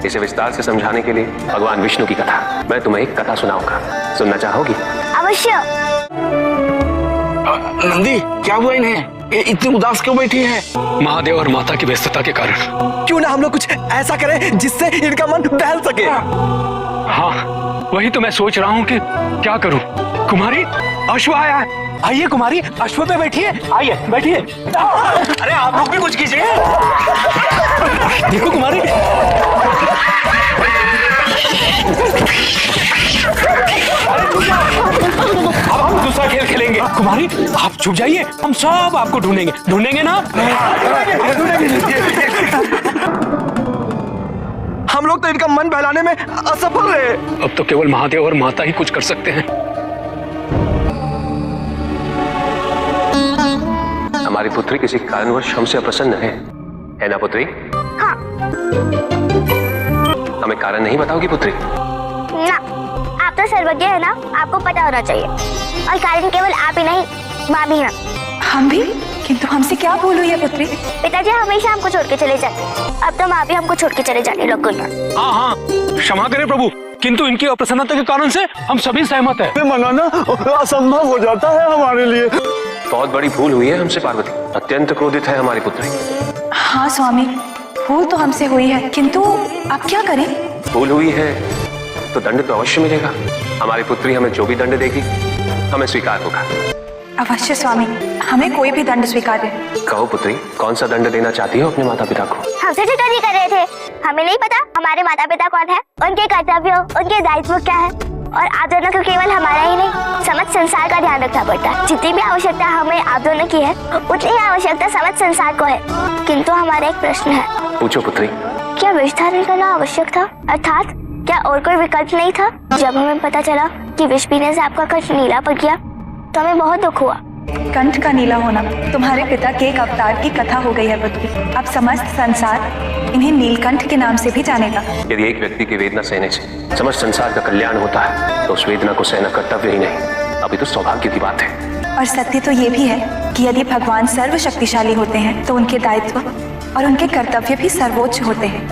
इसे विस्तार से समझाने के लिए भगवान विष्णु की कथा मैं तुम्हें एक कथा सुनाऊंगा। सुनना चाहोगी? अवश्य। नंदी, क्या हुआ इन्हें? ये इतनी उदास क्यों बैठी है? महादेव और माता की व्यस्तता के कारण। क्यों ना हम लोग कुछ ऐसा करें जिससे इनका मन बहल सके। हाँ, वही तो मैं सोच रहा हूँ कि क्या करूँ। कुमारी, अश्व आया है। आइए कुमारी, अश्व पे बैठिए। आइए बैठिए। अरे आप लोग भी कुछ कीजिए। देखो कुमारी, अब हम दूसरा खेल खेलेंगे। कुमारी आप छुप जाइए, हम सब आपको ढूंढेंगे। ढूंढेंगे ना? हम लोग तो इनका मन बहलाने में असफल रहे। अब तो केवल महादेव और माता ही कुछ कर सकते हैं। हमारी पुत्री किसी कारणवश हमसे अप्रसन्न है ना पुत्री? हाँ। हमें कारण नहीं बताओगी पुत्री? ना, आप तो सर्वज्ञ है ना, आपको पता होना चाहिए। और कारण केवल आप ही नहीं, माँ भी है। हम भी? किंतु हमसे क्या भूल हुई है पुत्री? पिताजी हमेशा हमको छोड़ के चले जाते, अब तो माँ भी हमको छोड़ के चले जाने लग गई है। हाँ हाँ, क्षमा करें प्रभु, किंतु इनकी अप्रसन्नता के कारण से हम सभी सहमत हैं। मनाना असंभव हो जाता है हमारे लिए। बहुत बड़ी भूल हुई है हमसे पार्वती। अत्यंत क्रोधित है हमारी पुत्री। हाँ स्वामी, भूल तो हमसे हुई है, किंतु अब क्या करें? भूल हुई है तो दंड तो अवश्य मिलेगा। हमारी पुत्री हमें जो भी दंड देगी हमें स्वीकार होगा। अवश्य स्वामी, हमें कोई भी दंड स्वीकार है। कहो पुत्री, कौन सा दंड देना चाहती हो अपने माता पिता को? हमसे चिटौनी कर रहे थे, हमें नहीं पता हमारे माता पिता कौन है, उनके कर्तव्य, उनके दायित्व क्या है। और आप दोनों को केवल हमारा ही नहीं, समस्त संसार का ध्यान रखना पड़ता है। जितनी भी आवश्यकता हमें आप दोनों की है, उतनी ही आवश्यकता समस्त संसार को है। किंतु हमारा एक प्रश्न है। पूछो पुत्री। क्या विष धारण करना आवश्यक था? अर्थात क्या और कोई विकल्प नहीं था? जब हमें पता चला कि विष पीने से आपका कंठ नीला पड़ गया तो हमें बहुत दुख हुआ। कंठ का नीला होना तुम्हारे पिता के एक अवतार की कथा हो गई है पुत्री। अब समस्त संसार इन्हें नीलकंठ के नाम से भी जानेगा। यदि एक व्यक्ति की वेदना सहने से समस्त संसार का कल्याण होता है तो उस वेदना को सहना कर्तव्य ही नहीं, अभी तो सौभाग्य की बात है। और सत्य तो ये भी है कि यदि भगवान सर्वशक्तिशाली होते हैं तो उनके दायित्व और उनके कर्तव्य भी सर्वोच्च होते हैं।